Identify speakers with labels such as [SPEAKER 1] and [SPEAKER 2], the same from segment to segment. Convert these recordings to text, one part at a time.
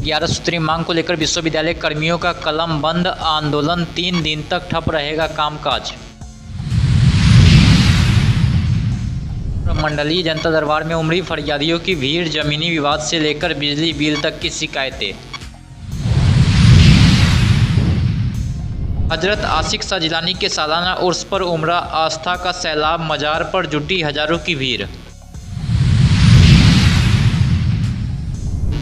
[SPEAKER 1] 11 सूत्री मांग को लेकर विश्वविद्यालय कर्मियों का कलम बंद आंदोलन, 3 दिन तक ठप रहेगा कामकाज। मंडलीय जनता दरबार में उमड़ी फरियादियों की भीड़, जमीनी विवाद से लेकर बिजली बिल तक की शिकायतें। हजरत आशिक शाह जिलानी के सालाना उर्स पर उमड़ा आस्था का सैलाब, मजार पर जुटी हजारों की भीड़।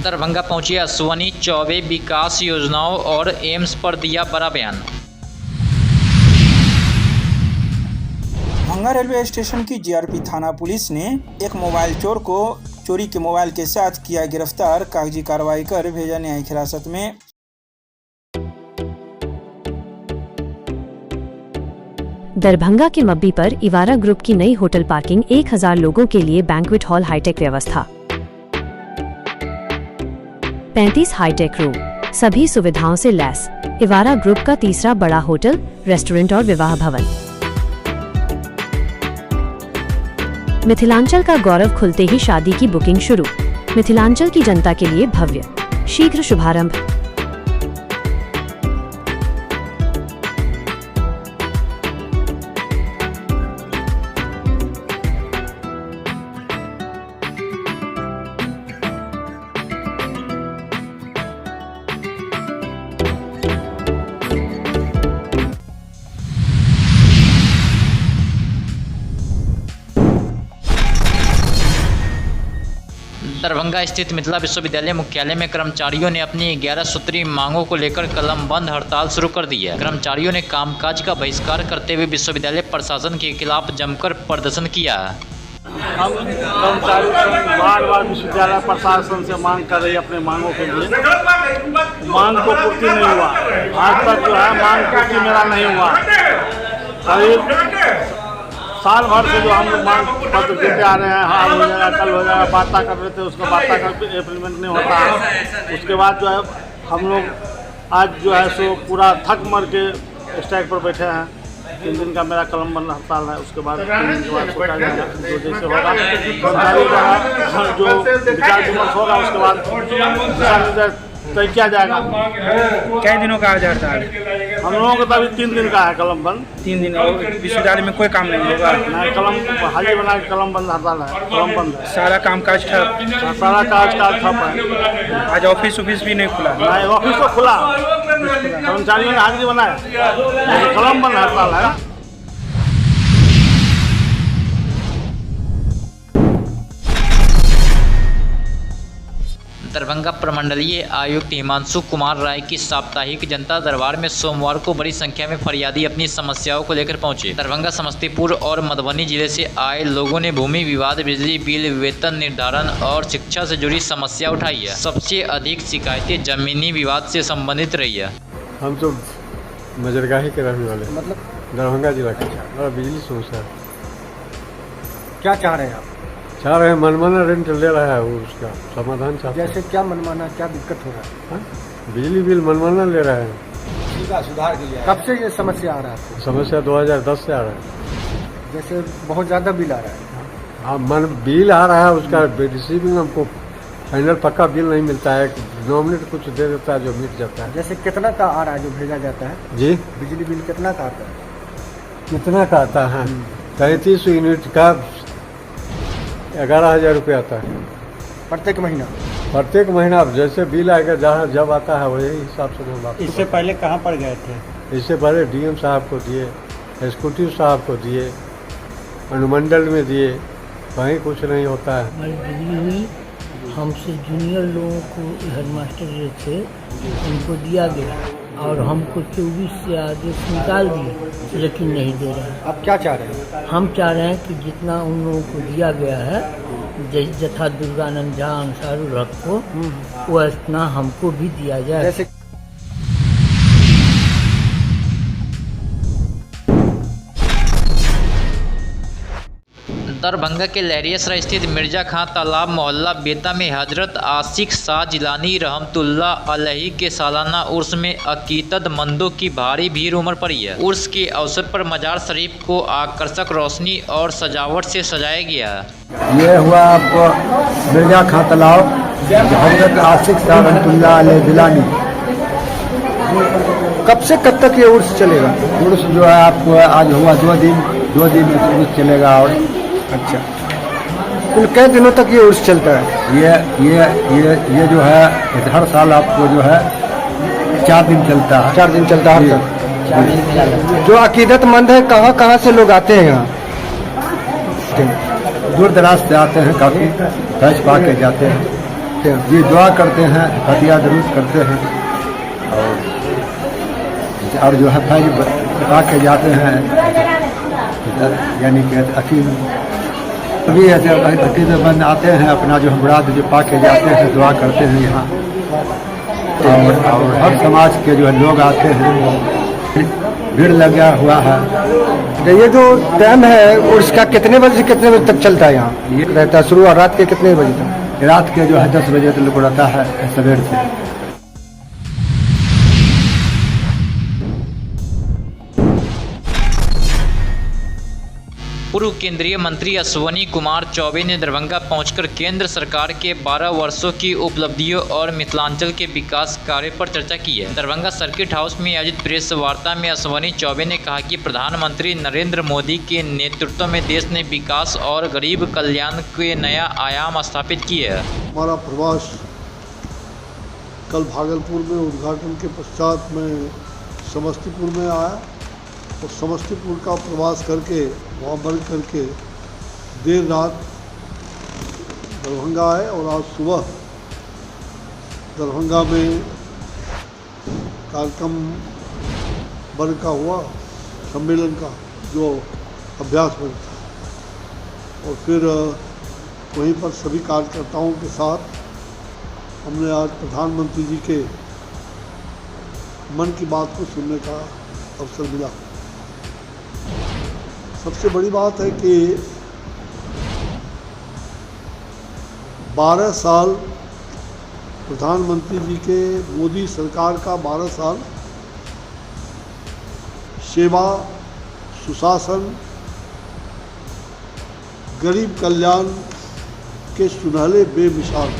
[SPEAKER 1] दरभंगा पहुंची अश्वनी चौबे, विकास योजनाओं और एम्स पर दिया बड़ा बयान।
[SPEAKER 2] भंगा रेलवे स्टेशन की जीआरपी थाना पुलिस ने एक मोबाइल चोर को चोरी के मोबाइल के साथ किया गिरफ्तार, कागजी कार्रवाई कर भेजा न्यायिक हिरासत में।
[SPEAKER 3] दरभंगा के मब्बी पर इवारा ग्रुप की नई होटल पार्किंग, 1000 लोगों के लिए बैंक्वेट हॉल, हाईटेक व्यवस्था, 35 हाईटेक रूम, सभी सुविधाओं से लैस। इवारा ग्रुप का तीसरा बड़ा होटल, रेस्टोरेंट और विवाह भवन। मिथिलांचल का गौरव, खुलते ही शादी की बुकिंग शुरू। मिथिलांचल की जनता के लिए भव्य, शीघ्र शुभारंभ।
[SPEAKER 1] दरभंगा स्थित मिथिला विश्वविद्यालय मुख्यालय में कर्मचारियों ने अपनी 11 सूत्री मांगों को लेकर कलम बंद हड़ताल शुरू कर दी है। कर्मचारियों ने कामकाज का बहिष्कार करते हुए विश्वविद्यालय प्रशासन के खिलाफ जमकर प्रदर्शन किया।
[SPEAKER 4] हम कर्मचारी बार विश्वविद्यालय प्रशासन से मांग कर रही है अपने मांगों के लिए। मांग को पूर्ति नहीं हुआ, आज तक जो है मांग पूर्ति मेरा नहीं हुआ। करीब साल भर से जो हम लोग मांग पत्र देते आ रहे हैं, आज हो जाएगा, कल हो जाएगा, वार्ता कर रहे थे, उसका वार्ता कर इम्प्लीमेंट नहीं होता है। उसके बाद जो है हम लोग आज जो है सो पूरा थक मर के स्ट्राइक पर बैठे हैं। 3 दिन का मेरा कलम बंद हड़ताल है। उसके बाद 3 दिन के बाद सोचा जाएगा जो जैसे होगा कर्मचारी जो विचार विमर्श होगा, उसके बाद दिशा निर्देश तय किया जाएगा।
[SPEAKER 2] कई दिनों का आज हड़ताल?
[SPEAKER 4] हम लोगों को तो अभी 3 दिन का है कलम बंद।
[SPEAKER 2] 3 दिन। और विश्वविद्यालय में कोई काम नहीं होगा?
[SPEAKER 4] नहीं, कलम हाजिर बना के कलम बंद हड़ताल है, कलम बंद है।
[SPEAKER 2] सारा कामकाज ठप?
[SPEAKER 4] सारा काज ठप है।
[SPEAKER 2] आज ऑफिस भी नहीं खुला?
[SPEAKER 4] नहीं, ऑफिस तो खुला, कर्मचारियों ने हाजिरी बनाया, कलम बंद हड़ताल है।
[SPEAKER 1] दरभंगा प्रमंडलीय आयुक्त हिमांशु कुमार राय की साप्ताहिक जनता दरबार में सोमवार को बड़ी संख्या में फरियादी अपनी समस्याओं को लेकर पहुंचे। दरभंगा, समस्तीपुर और मधुबनी जिले से आए लोगों ने भूमि विवाद, बिजली बिल, वेतन निर्धारण और शिक्षा से जुड़ी समस्या उठाई है। सबसे अधिक शिकायतें जमीनी विवाद से संबंधित रही है।
[SPEAKER 5] हम तो मजरगाही के रहने वाले, मतलब दरभंगा जिला के। और बिजली समस्या
[SPEAKER 6] क्या चाह रहे हैं आप?
[SPEAKER 5] चाह रहे हैं, मनमाना रेंट ले रहा है, वो उसका समाधान चाहते हैं।
[SPEAKER 6] जैसे क्या मनमाना, क्या दिक्कत हो रहा है?
[SPEAKER 5] बिजली बिल मनमाना ले रहा है।
[SPEAKER 6] इसका सुधार के लिए कब से ये समस्या आ रहा है?
[SPEAKER 5] समस्या 2010 से आ रहा है।
[SPEAKER 6] जैसे बहुत ज़्यादा बिल आ रहा है?
[SPEAKER 5] हाँ, बिल आ रहा है, उसका रिसीविंग हमको फाइनल पक्का बिल नहीं मिलता है। नॉमिनेट कुछ दे देता है जो मिट जाता है।
[SPEAKER 6] जैसे कितना का आ रहा है जो भेजा जाता है?
[SPEAKER 5] जी,
[SPEAKER 6] बिजली बिल कितना का आता है?
[SPEAKER 5] कितना का आता है? 33 यूनिट का 11,000 रुपये आता है
[SPEAKER 6] प्रत्येक महीना?
[SPEAKER 5] प्रत्येक महीना। जैसे बिल आएगा, जहाँ जब आता है वही हिसाब से हम आपको।
[SPEAKER 6] इससे पहले कहाँ पर गए थे?
[SPEAKER 5] इससे पहले डीएम साहब को दिए, एग्जीक्यूटिव साहब को दिए, अनुमंडल में दिए, कहीं कुछ नहीं होता है।
[SPEAKER 7] बिजली हुई, हमसे जूनियर लोगों को हेडमास्टर जो थे उनको दिया गया और हमको 24 से आदेश निकाल दिए, लेकिन नहीं दे रहे हैं।
[SPEAKER 6] आप क्या चाह रहे हैं?
[SPEAKER 7] हम चाह रहे हैं कि जितना उन लोगों को दिया गया है, जथा दुर्गानंद झा, अंसारुल हक को, वो इतना हमको भी दिया जाए।
[SPEAKER 6] जैसे
[SPEAKER 1] दरभंगा के लहरियासराय स्थित मिर्जा खां तालाब मोहल्ला बेता में हजरत आशिक शाह जिलानी रहमतुल्लाह अलैहि के सालाना उर्स में अकीदतमंदों की भारी भीड़ उमड़ पड़ी है। उर्स के अवसर पर मजार शरीफ को आकर्षक रोशनी और सजावट से सजाया गया।
[SPEAKER 6] ये हुआ आपको मिर्जा खां तालाब
[SPEAKER 5] हजरत आशिक साहब रहमतुल्लाह अलैह गिलानी।
[SPEAKER 6] कब से कब तक ये उर्स चलेगा?
[SPEAKER 5] उर्स जो है आपको आज हुआ 2 दिन उर्स चलेगा। और
[SPEAKER 6] अच्छा, कुल कै दिनों तक ये उर्स चलता है?
[SPEAKER 5] ये जो है हर साल आपको जो है 4 दिन चलता है।
[SPEAKER 6] 4 दिन चलता है हर तक। जो अकीदतमंद है कहाँ कहाँ से लोग आते हैं यहाँ?
[SPEAKER 5] दूर दराज से आते हैं, काफ़ी फैज पा के जाते हैं जी, दुआ करते हैं, फतिया दरूद करते हैं और जो है फैज पा के जाते हैं। यानी कि अकील सभी ऐसे अकीदतमंद आते हैं, अपना जो मुराद जो पा के जाते हैं, दुआ करते हैं यहाँ। और हर समाज के जो है लोग आते हैं, भीड़ लगा हुआ है।
[SPEAKER 6] ये जो टाइम है उर्स का कितने बजे से कितने बजे तक चलता है यहाँ? ये रहता है शुरू और रात के कितने बजे तक?
[SPEAKER 5] रात के जो है 10 बजे तक रहता है, सवेर से।
[SPEAKER 1] पूर्व केंद्रीय मंत्री अश्वनी कुमार चौबे ने दरभंगा पहुंचकर केंद्र सरकार के 12 वर्षों की उपलब्धियों और मिथिलांचल के विकास कार्य पर चर्चा की है। दरभंगा सर्किट हाउस में आयोजित प्रेस वार्ता में अश्वनी चौबे ने कहा कि प्रधानमंत्री नरेंद्र मोदी के नेतृत्व में देश ने विकास और गरीब कल्याण के नया आयाम स्थापित किए है।
[SPEAKER 8] हमारा प्रवास कल भागलपुर में उद्घाटन के पश्चात मैं समस्तीपुर में आया और समस्तीपुर का प्रवास करके वहाँ बंद करके देर रात दरभंगा आए और आज सुबह दरभंगा में कार्यक्रम वर्ग का हुआ, सम्मेलन का जो अभ्यास वर्ग था, और फिर वहीं पर सभी कार्यकर्ताओं के साथ हमने आज प्रधानमंत्री जी के मन की बात को सुनने का अवसर मिला। सबसे बड़ी बात है कि 12 साल प्रधानमंत्री जी के, मोदी सरकार का 12 साल सेवा, सुशासन, गरीब कल्याण के सुनहले बेमिसाल।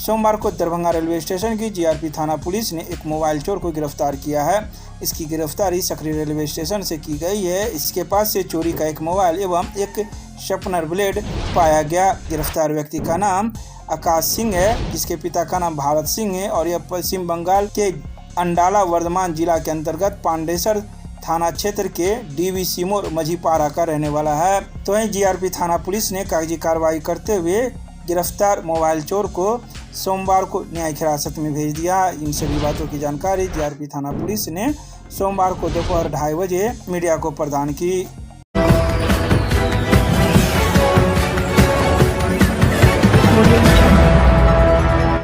[SPEAKER 2] सोमवार को दरभंगा रेलवे स्टेशन की जीआरपी थाना पुलिस ने एक मोबाइल चोर को गिरफ्तार किया है। इसकी गिरफ्तारी सकरी रेलवे स्टेशन से की गई है। इसके पास से चोरी का एक मोबाइल एवं एक शार्पनर ब्लेड पाया गया। गिरफ्तार व्यक्ति का नाम आकाश सिंह है, जिसके पिता का नाम भारत सिंह है और यह पश्चिम बंगाल के अंडाला वर्धमान जिला के अंतर्गत पांडेसर थाना क्षेत्र के डीवी सिमोर मझीपारा का रहने वाला है। तो वहीं जीआरपी थाना पुलिस ने कागजी कार्रवाई करते हुए गिरफ्तार मोबाइल चोर को सोमवार को न्यायिक हिरासत में भेज दिया। इन सभी बातों की जानकारी जीआरपी थाना पुलिस ने सोमवार को दोपहर 2:30 बजे मीडिया को प्रदान की।